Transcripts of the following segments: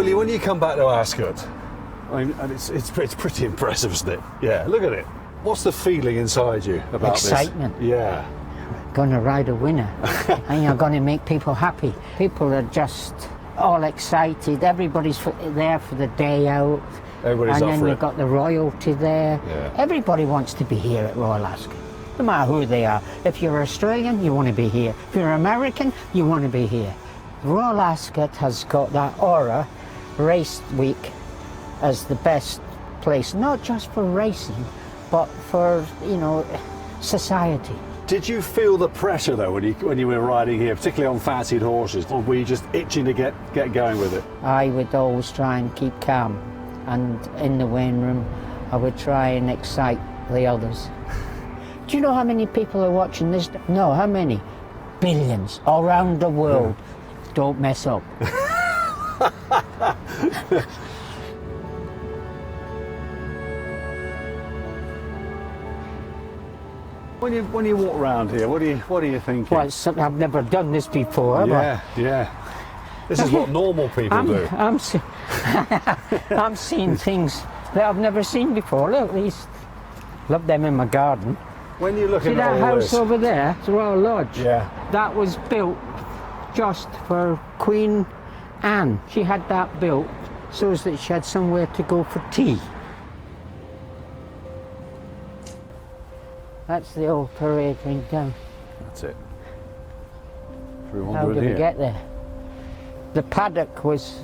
Willie, when you come back to Ascot, I mean, and it's pretty impressive, isn't it? Yeah, look at it. What's the feeling inside you about Excitement. this? Yeah. Going to ride a winner, and you're going to make people happy. People are just all excited. Everybody's there for the day out. Everybody's and up then for you've it. got the royalty there. Yeah. Everybody wants to be here at Royal Ascot, no matter who they are. If you're Australian, you want to be here. If you're American, you want to be here. Royal Ascot has got that aura, race week, as the best place, not just for racing, but for, you know, society. Did you feel the pressure though when you were riding here, particularly on fancied horses, or were you just itching to get going with it? I would always try and keep calm, and in the weighing room I would try and excite the others. Do you know how many people are watching this? No, how many? Billions all around the world. Yeah. Don't mess up. When you walk around here, what are you thinking? Well, it's something I've never done this before. Yeah. This is what normal people do. I'm seeing things that I've never seen before. Look, these, love them in my garden. When you look See at that all house this, over there? It's Royal Lodge. Yeah. That was built just for Queen Anne. She had that built so that she had somewhere to go for tea. That's the old parade ring down. That's it. We How did we get there? The paddock was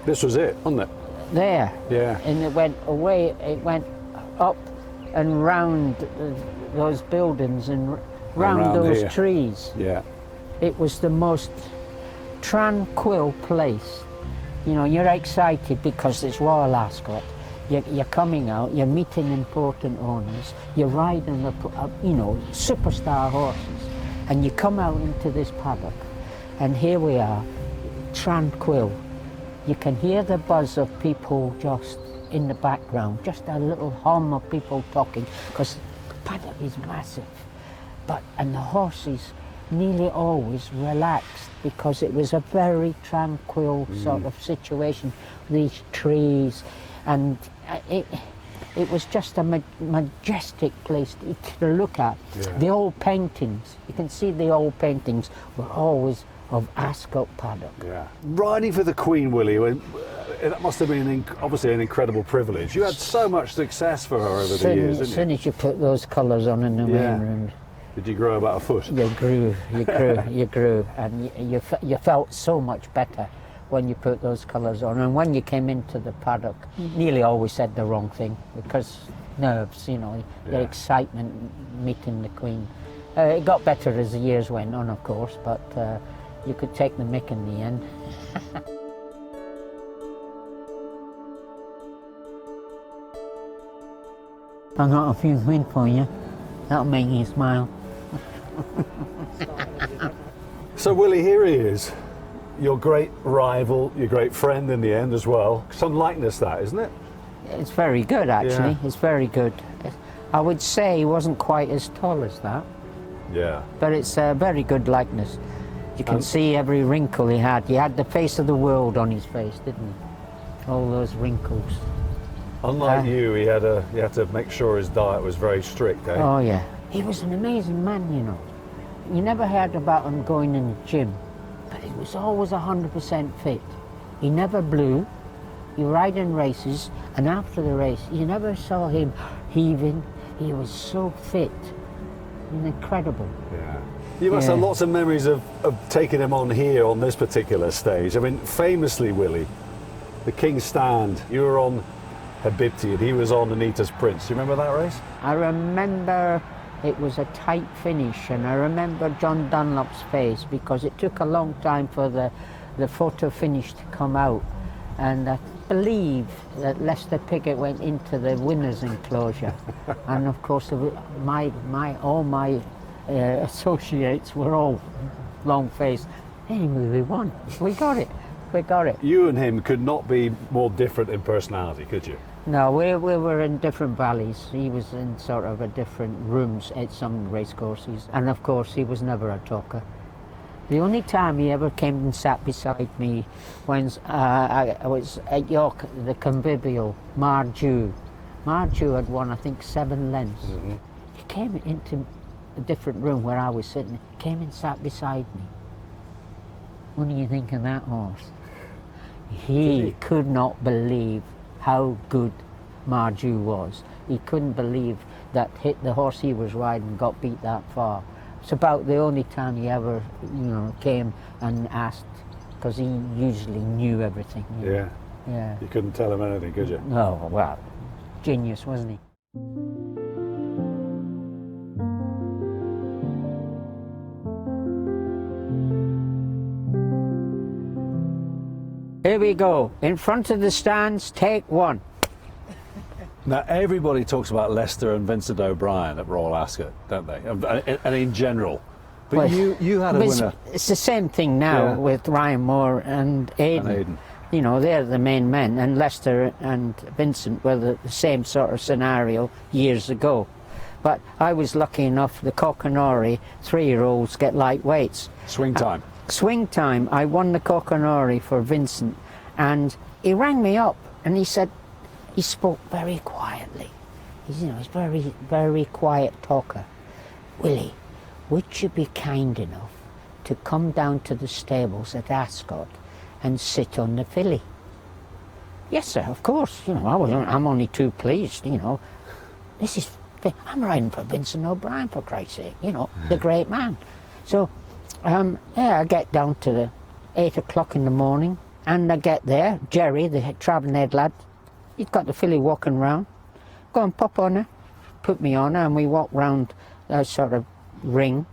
This was it, wasn't it? there. Yeah. And it went away, it went up and round those buildings and round those here. trees. Yeah. It was the most tranquil place. You know, you're excited because it's Royal Ascot. You're coming out, you're meeting important owners, you're riding, you know, superstar horses, and you come out into this paddock, and here we are, tranquil. You can hear the buzz of people just in the background, just a little hum of people talking, because the paddock is massive. And the horses nearly always relaxed, because it was a very tranquil sort of situation, these trees, and it was just a majestic place to look at. Yeah. The old paintings, you can see the old paintings were always of Ascot paddock. Yeah. Riding for the Queen, Willie, that must have been obviously an incredible privilege. You had so much success for her over the years, didn't you? As soon as you put those colours on in the weighing room. Did you grow about a foot? You grew, and you felt so much better when you put those colours on. And when you came into the paddock, nearly always said the wrong thing, because nerves, you know, the excitement meeting the Queen. It got better as the years went on, of course, but you could take the mick in the end. I got a few quid for you. That'll make you smile. So Willie, here he is, your great rival, your great friend in the end as well. Some likeness that, isn't it? It's very good, actually. Yeah. It's very good. I would say he wasn't quite as tall as that. Yeah. But it's a very good likeness. You can see every wrinkle he had. He had the face of the world on his face, didn't he? All those wrinkles. Unlike you, he had to make sure his diet was very strict, eh? Oh yeah. He was an amazing man, you know. You never heard about him going in the gym, but he was always 100% fit. He never blew. He ride in races, and after the race, you never saw him heaving. He was so fit and incredible. Yeah. You must have lots of memories of taking him on here on this particular stage. I mean, famously, Willie, the King's Stand, you were on Habibti and he was on Anita's Prince. Do you remember that race? I remember it was a tight finish, and I remember John Dunlop's face, because it took a long time for the photo finish to come out, and I believe that Lester Piggott went into the winner's enclosure, and of course all my associates were all long-faced. Anyway, we won. We got it. You and him could not be more different in personality, could you? No, we were in different valleys. He was in sort of a different rooms at some race courses. And of course, he was never a talker. The only time he ever came and sat beside me when I was at York, the convivial, Marju. Marju had won, I think, 7 lengths. Mm-hmm. He came into a different room where I was sitting, came and sat beside me. What do you think of that horse? He could not believe how good Marju was. He couldn't believe that the horse he was riding got beat that far. It's about the only time he ever, came and asked, because he usually knew everything. Yeah. Yeah. You couldn't tell him anything, could you? Oh, well, genius, wasn't he? Here we go. In front of the stands, take 1. Now, everybody talks about Lester and Vincent O'Brien at Royal Ascot, don't they? And in general. But Well, you had a winner. It's the same thing now with Ryan Moore and Aidan. They're the main men, and Lester and Vincent were the same sort of scenario years ago. But I was lucky enough, the Coconori 3-year-olds get lightweights. Swing time. Swing time, I won the Coconori for Vincent, and he rang me up and he said, he spoke very quietly. He's very, very quiet talker. Willie, would you be kind enough to come down to the stables at Ascot and sit on the filly? Yes, sir, of course. I'm only too pleased, I'm riding for Vincent O'Brien, for Christ's sake, the great man. So, I get down to the 8 o'clock in the morning, and I get there. Jerry, the travelling head lad, he's got the filly walking round. Go and pop on her, put me on her, and we walk round a sort of ring.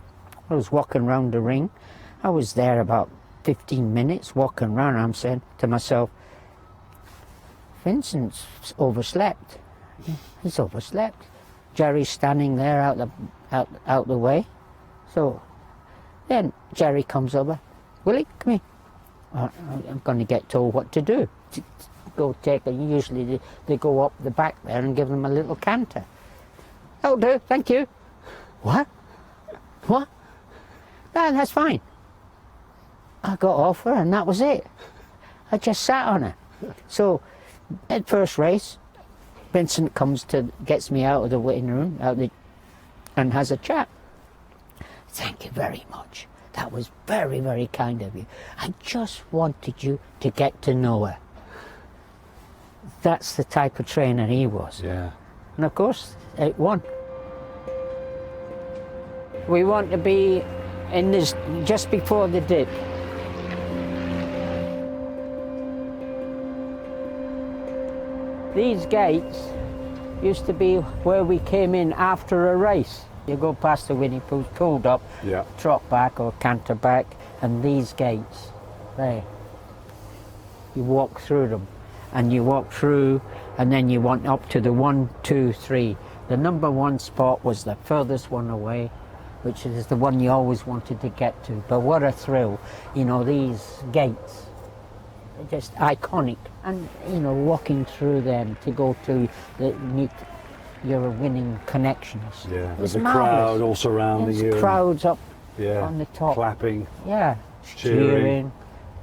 I was walking round the ring. I was there about 15 minutes walking round. I'm saying to myself, Vincent's overslept. He's overslept. Jerry's standing there out the way. So then Jerry comes over. Willie, come here. I'm going to get told what to do. Go take it. Usually they go up the back there and give them a little canter. That'll do, thank you. What? No, that's fine. I got off her and that was it. I just sat on her. So at first race, Vincent gets me out of the waiting room, and has a chat. Thank you very much. That was very, very kind of you. I just wanted you to get to know her. That's the type of trainer he was. Yeah. And of course, it won. We want to be in this just before the dip. These gates used to be where we came in after a race. You go past the Winnie Pooh, pulled up, trot back or canter back, and these gates, there. You walk through them, and you walk through, and then you went up to the 1, 2, 3. The number 1 spot was the furthest one away, which is the one you always wanted to get to. But what a thrill, these gates. Just iconic, and walking through them to go to meet your winning connections. Yeah, with the crowd all surrounding you. Crowds up on the top, clapping, cheering,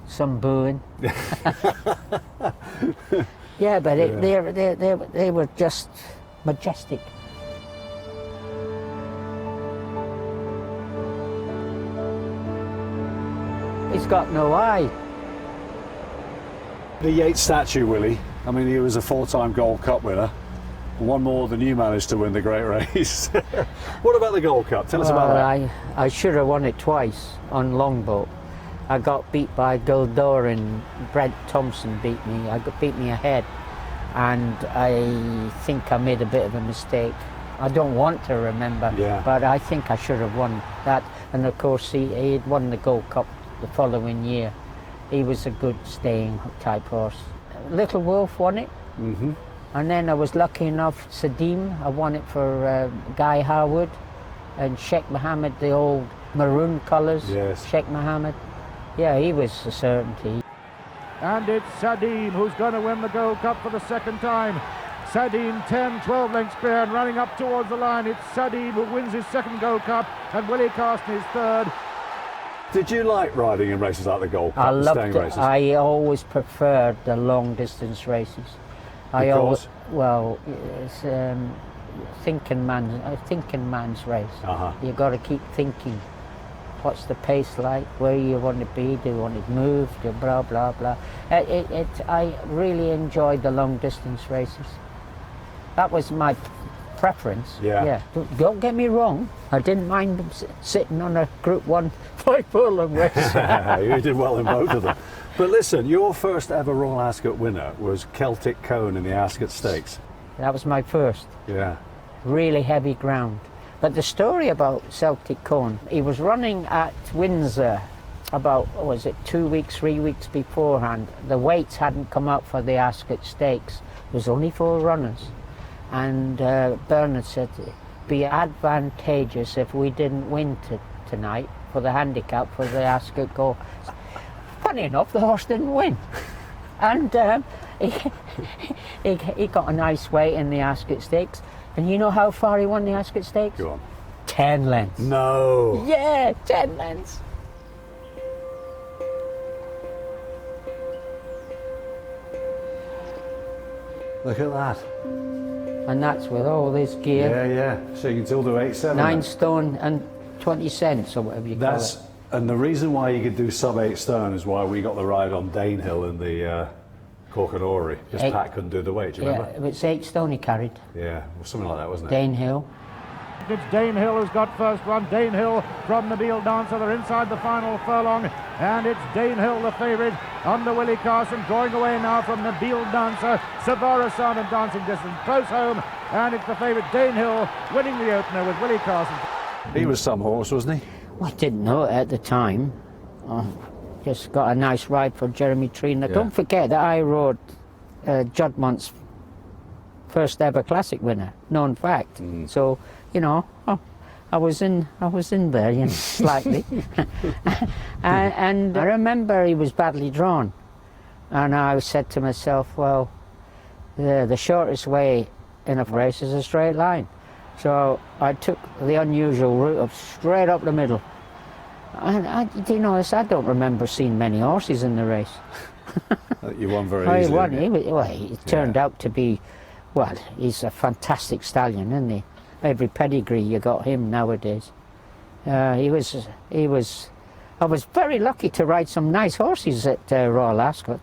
some booing. Yeah, but they were just majestic. He's got no eye. The Yates statue, Willie, I mean, he was a 4-time Gold Cup winner. One more than you managed to win the great race. What about the Gold Cup? Tell us about that. I should have won it twice on longboat. I got beat by Dayjur, and Brent Thompson beat me. Beat me ahead, and I think I made a bit of a mistake. I don't want to remember, but I think I should have won that. And of course, he had won the Gold Cup the following year. He was a good staying type horse. Little Wolf won it. Mm-hmm. And then I was lucky enough, Sadim, I won it for Guy Harwood, and Sheikh Mohammed, the old maroon colours. Yes. Sheikh Mohammed. Yeah, he was a certainty. And it's Sadim who's going to win the Gold Cup for the second time. Sadim 10, 12 lengths clear and running up towards the line. It's Sadim who wins his second Gold Cup, and Willie Carson is third. Did you like riding in races like the Gold Cup I and loved staying it. races? I always preferred the long distance races. I always, well, it's thinking man's race. You got to keep thinking. What's the pace like? Where you want to be? Do you want to move? Do blah blah blah. I really enjoyed the long distance races. That was my preference. Yeah. Don't get me wrong. I didn't mind sitting on a Group 1 5 furlong race. You did well in both of them. But listen, your first ever Royal Ascot winner was Celtic Cone in the Ascot Stakes. That was my first. Yeah. Really heavy ground. But the story about Celtic Cone, he was running at Windsor about, was it 2 weeks, 3 weeks beforehand. The weights hadn't come up for the Ascot Stakes. There was only 4 runners. And Bernard said, it'd be advantageous if we didn't win tonight for the handicap for the Ascot Cone. Funny enough, the horse didn't win. And he got a nice weight in the Ascot Stakes. And you know how far he won the Ascot Stakes? Go on. 10 lengths. No. Yeah, 10 lengths. Look at that. And that's with all this gear. Yeah. So you can still do 8-7. 9 stone and 20 cents or whatever you call it. And the reason why you could do sub 8 stone is why we got the ride on Danehill in the Cork and Orrery, because Pat couldn't do the weight, do you remember? Yeah, it's 8 stone he carried. Yeah, well, something like that, wasn't it? Danehill. It's Danehill who's got first run. Danehill from the Beale Dancer. They're inside the final furlong, and it's Danehill the favourite under Willie Carson, drawing away now from the Beale Dancer. Savara Son and dancing distance close home, and it's the favourite Danehill winning the opener with Willie Carson. He was some horse, wasn't he? Well, I didn't know it at the time. Just got a nice ride for Jeremy Trina. Yeah. Don't forget that I rode Judmont's first ever classic winner, known fact. So, you know, I was in there, you know, slightly. and I remember he was badly drawn, and I said to myself, well, the shortest way in a race is a straight line. So I took the unusual route of straight up the middle. And I don't remember seeing many horses in the race. You won very easily. He won. He turned out to be, well, he's a fantastic stallion, isn't he? Every pedigree you got him nowadays. I was very lucky to ride some nice horses at Royal Ascot.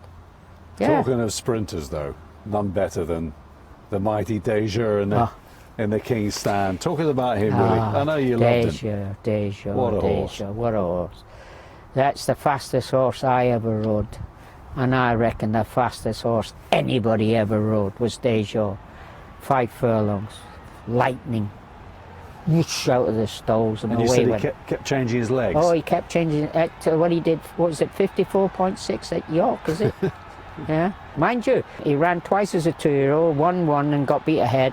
Yeah. Talking of sprinters, though, none better than the mighty Dayjur in the King's Stand. Talking about him, Willie. I know you loved him. Dayjur. What a horse. That's the fastest horse I ever rode. And I reckon the fastest horse anybody ever rode was Dayjur. 5 furlongs. Lightning. Whoosh out of the stalls and you away said went. he kept changing his legs. Oh, he kept changing it. What he did, what was it, 54.6 at York, is it? Yeah. Mind you, he ran twice as a 2-year-old, won and got beat ahead.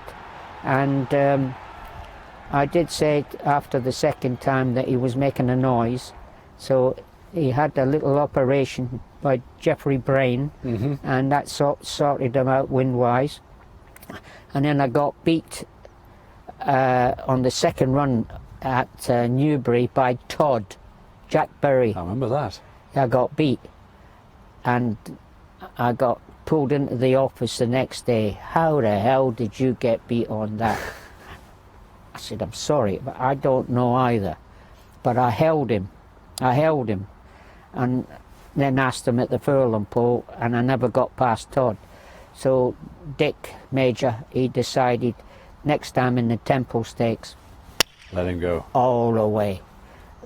And I did say after the second time that he was making a noise. So he had a little operation by Geoffrey Brain, and that sorted him out wind-wise. And then I got beat on the second run at Newbury by Todd, Jack Berry. I remember that. I got beat, and I got pulled into the office the next day. How the hell did you get beat on that? I said, I'm sorry, but I don't know either. But I held him, and then asked him at the furlong pole, and I never got past Todd. So Dick Major, he decided next time in the Temple Stakes, Let him go. all the way.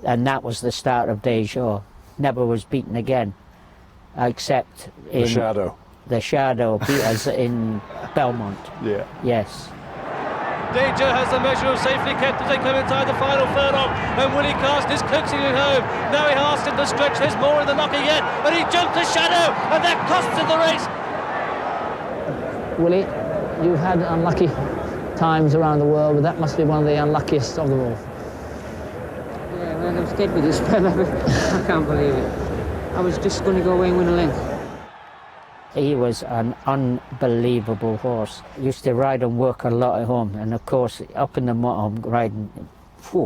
And that was the start of Dayjur. Never was beaten again, except in The Shadow. The Shadow beat us in Belmont. Yeah. Yes. Dayjur has the measure of safely kept as they come inside the final furlong, and Willie Carson is coaxing it home. Now he asks him to stretch, there's more in the locker yet, and he jumps the Shadow, and that costs him the race. Willie, you've had unlucky times around the world, but that must be one of the unluckiest of them all. Yeah, well, I was dead with this fella. I can't believe it. I was just going to go away and win a length. He was an unbelievable horse. Used to ride and work a lot at home, and of course up in the motorhome riding,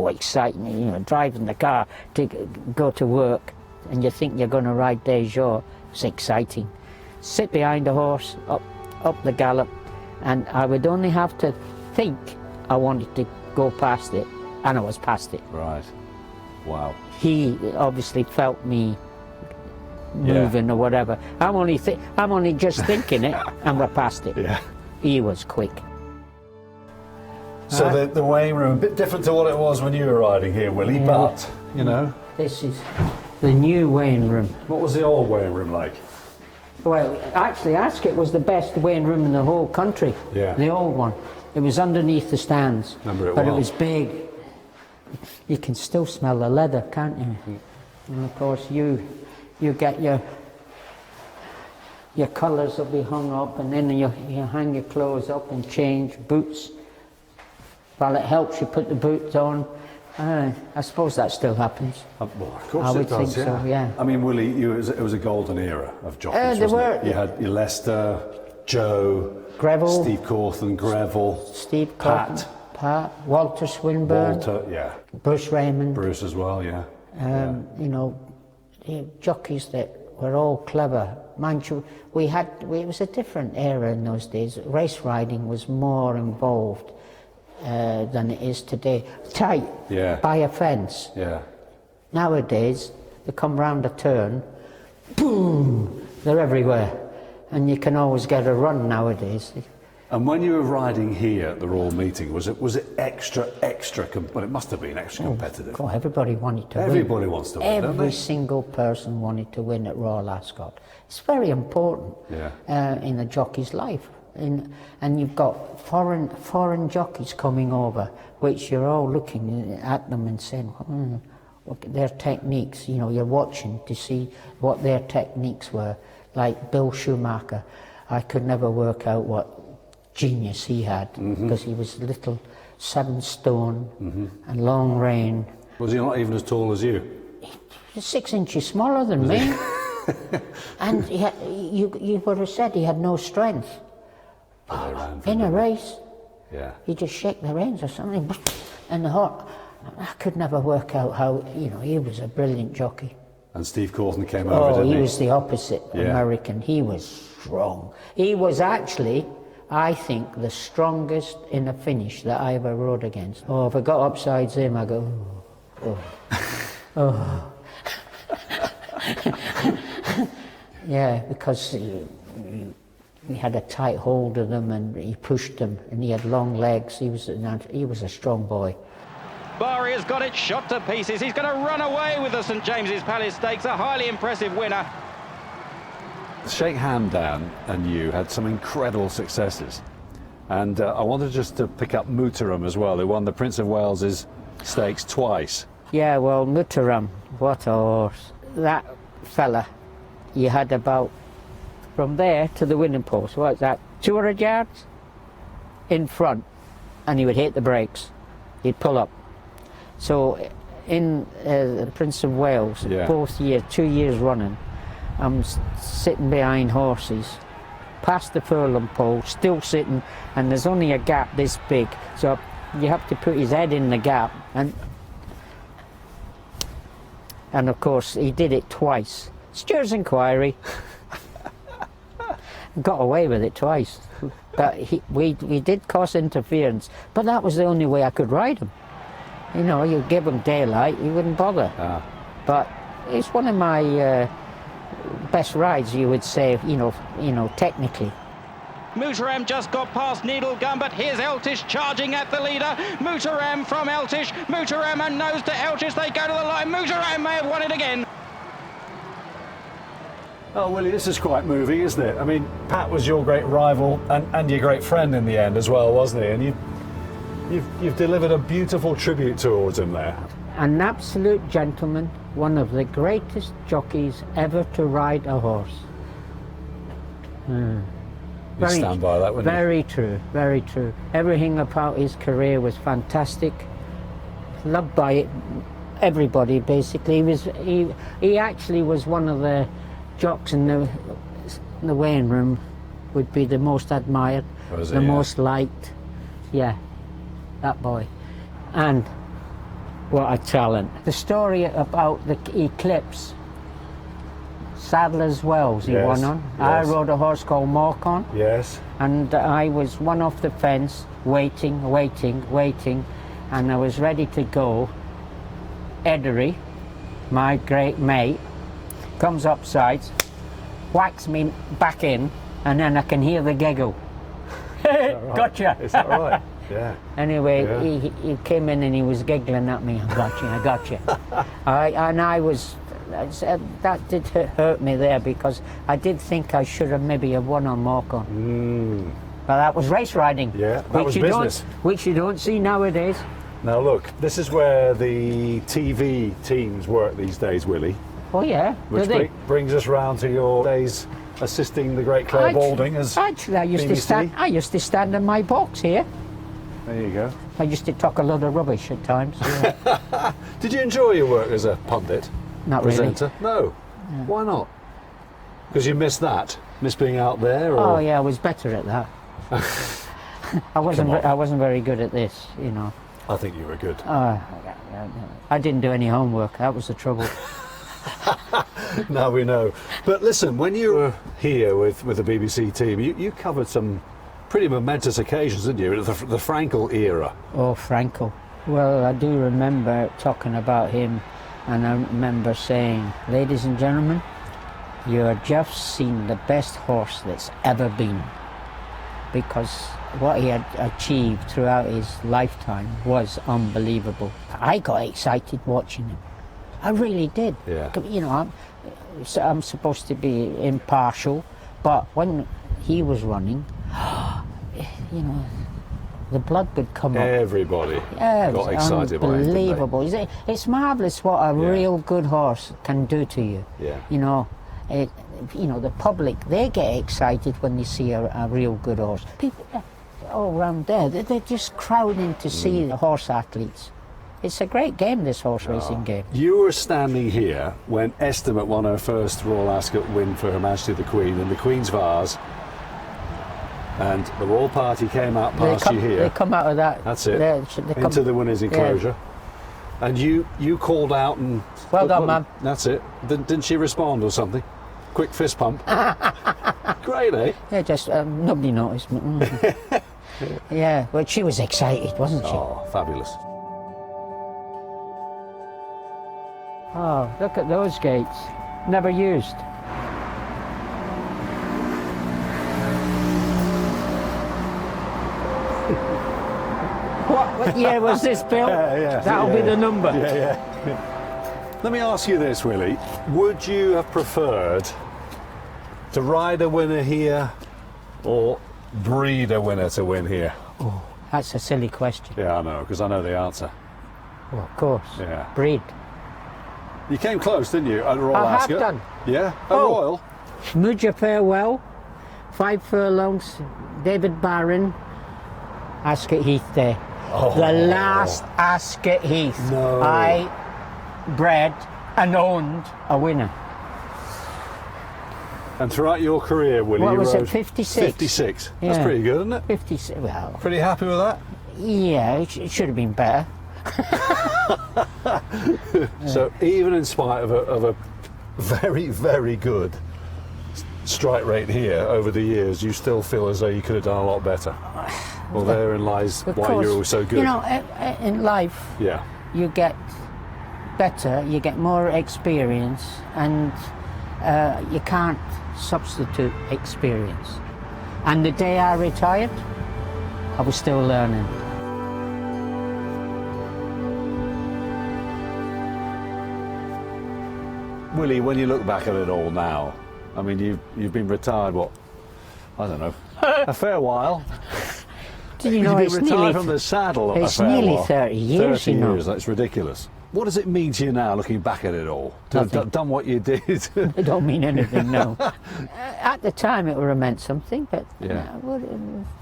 exciting, you know, driving the car to go to work and you think you're going to ride Dayjur. It's exciting. Sit behind a horse, up the gallop, and I would only have to think I wanted to go past it, and I was past it. Right. Wow. He obviously felt me moving or whatever. I'm only just thinking it, and we're past it. Yeah. He was quick. So the weighing room, a bit different to what it was when you were riding here, Willie, but, you know. This is the new weighing room. What was the old weighing room like? Well, actually, Ascot was the best weighing room in the whole country. Yeah. The old one. It was underneath the stands. Remember it but well. It was big. You can still smell the leather, can't you? And of course, you get your colours will be hung up, and then you hang your clothes up and change boots. Well, it helps you put the boots on. I suppose that still happens. Well, of course I it would does, think so, yeah. I mean, Willie, it was a golden era of jockeys, there wasn't were. it? You had your Lester, Joe, Greville, Steve Cawthon, Greville, Steve Pat, Walter Swinburne, Walter, yeah. Bruce Raymond. Bruce as well, yeah. You know, the jockeys that were all clever. Mind you, it was a different era in those days. Race riding was more involved than it is today. Tight, by a fence. Yeah. Nowadays, they come round a turn, boom, they're everywhere. And you can always get a run nowadays. And when you were riding here at the Royal Meeting, was it extra, well, it must have been extra competitive. God, everybody wanted to win. Everybody wants to win, don't they? Every single person wanted to win at Royal Ascot. It's very important in a jockey's life. And you've got foreign jockeys coming over, which you're all looking at them and saying, look at their techniques. You know, you're watching to see what their techniques were. Like Bill Schumacher, I could never work out what genius he had, because he was little, 7 stone and long rein. Was he not even as tall as you? He's 6 inches smaller than me. And you would have said he had no strength. In a race, he'd just shake the reins or something, and the horse. I could never work out how, you know, he was a brilliant jockey. And Steve Cawthon came over, didn't he? He was the opposite American. He was strong. He was actually, I think, the strongest in a finish that I ever rode against. Oh, if I got upsides him, I go, oh. Yeah, because he had a tight hold of them, and he pushed them, and he had long legs. He was a strong boy. Barry has got it shot to pieces. He's going to run away with the St James's Palace Stakes, a highly impressive winner. Sheikh Hamdan and you had some incredible successes. And I wanted just to pick up Muhtaram as well, who won the Prince of Wales's stakes twice. Yeah, well, Muhtaram, what a horse. That fella, you had about, from there to the winning post, what's that, 200 yards in front, and he would hit the brakes. He'd pull up. So in the Prince of Wales, both years, 2 years running, I'm sitting behind horses, past the furlong pole, still sitting, and there's only a gap this big, so you have to put his head in the gap, and of course he did it twice. Steers inquiry. Got away with it twice, but we did cause interference, but that was the only way I could ride him. You know, you give him daylight, he wouldn't bother. But it's one of my best rides, you would say, you know, technically. Muhtaram just got past Needle Gun, but here's Eltish charging at the leader. Muhtaram from Eltish. Muhtaram and nose to Eltish. They go to the line. Muhtaram may have won it again. Oh, Willie, this is quite moving, isn't it? I mean, Pat was your great rival and your great friend in the end as well, wasn't he? And you've delivered a beautiful tribute towards him there. An absolute gentleman, one of the greatest jockeys ever to ride a horse. You'd stand by that, wouldn't you? Very true, very true. Everything about his career was fantastic. Loved by everybody, basically. He actually was one of the jocks in the weighing room, would be the most admired, most liked. Yeah, that boy. And What a talent. The story about the eclipse, Sadler's Wells he Yes, won on. yes. I rode a horse called Morcon. Yes. And I was one off the fence, waiting, and I was ready to go. Edery, my great mate, comes up sides, whacks me back in, and then I can hear the giggle. Right? Gotcha! Is that right? Yeah. Anyway, Yeah. he came in and he was giggling at me. I got you. That did hurt me there, because I did think I should have maybe have won on Morcon. But that was race riding. Yeah, that was business. Which you don't see nowadays. Now look, this is where the TV teams work these days, Willie. Oh yeah, Which do they? brings us round to your days assisting the great Claire Balding as Actually, I used to stand in my box here. There you go. I used to talk a lot of rubbish at times. Yeah. Did you enjoy your work as a pundit? Not presenter? Really. No. Why not? Because you missed that? Missed being out there? Or? Oh yeah, I was better at that. I wasn't very good at this, you know. I think you were good. I didn't do any homework. That was the trouble. Now we know. But listen, when you were here with the BBC team, you covered some pretty momentous occasions, didn't you? The Frankel era. Oh, Frankel. Well, I do remember talking about him, and I remember saying, ladies and gentlemen, you have just seen the best horse that's ever been. Because what he had achieved throughout his lifetime was unbelievable. I got excited watching him. I really did. Yeah. You know, I'm supposed to be impartial, but when he was running, you know, the blood would come up. Everybody Yeah, got excited by him, didn't they? unbelievable. It's marvellous what a real good horse can do to you. Yeah. You know, the public, they get excited when they see a real good horse. People all around there, they're just crowding to see the horse athletes. It's a great game, this horse racing game. You were standing here when Estimate won her first Royal Ascot win for Her Majesty the Queen in the Queen's Vase, and the Royal Party came out past you here. They come out of that. That's it. They come, into the winner's enclosure. And you called out and... Well done, ma'am. That's it. Didn't she respond or something? Quick fist pump. Great, eh? Yeah, just nobody noticed. Yeah, but she was excited, wasn't she? Oh, fabulous. Oh, look at those gates. Never used. What year was this built? That'll be the number. Yeah. Let me ask you this, Willie. Would you have preferred to ride a winner here or breed a winner to win here? Oh, that's a silly question. Yeah, I know, because I know the answer. Well, of course. Yeah. Breed. You came close, didn't you, at Royal I have Ascot? done. Yeah? At Oh. Royal? Muja Farewell, 5 furlongs, David Barron, Ascot Heath there. Oh. The last Ascot Heath. No. I bred and owned a winner. And throughout your career, Willie, What you was it, rode 56? 56. That's Yeah. pretty good, isn't it? 56, well, Pretty happy with that? yeah, it should have been better. So even in spite of a very, very good strike rate here over the years, you still feel as though you could have done a lot better. Well, therein lies Of why course, you're so good. You know, in life, Yeah. you get better, you get more experience, and you can't substitute experience. And the day I retired, I was still learning. Willie, when you look back at it all now, I mean, you've been retired, what, I don't know, a fair while. Did you know You've it's been retired nearly, from the saddle a it's fair nearly while. 30 years, 30 you know. years, that's ridiculous. What does it mean to you now, looking back at it all? To have Nothing. done what you did? It don't mean anything, no. At the time it would have meant something, but... Yeah. What,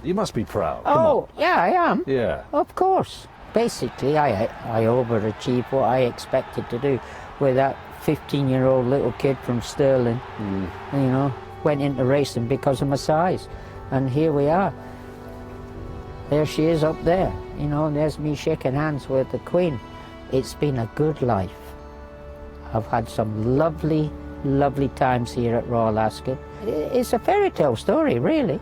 You must be proud. Come oh, on. yeah, I am. Yeah. Of course. Basically, I overachieved what I expected to do with that 15-year-old little kid from Stirling. You know, went into racing because of my size. And here we are. There she is up there, you know, and there's me shaking hands with the Queen. It's been a good life. I've had some lovely, lovely times here at Royal Ascot. It's a fairy tale story, really.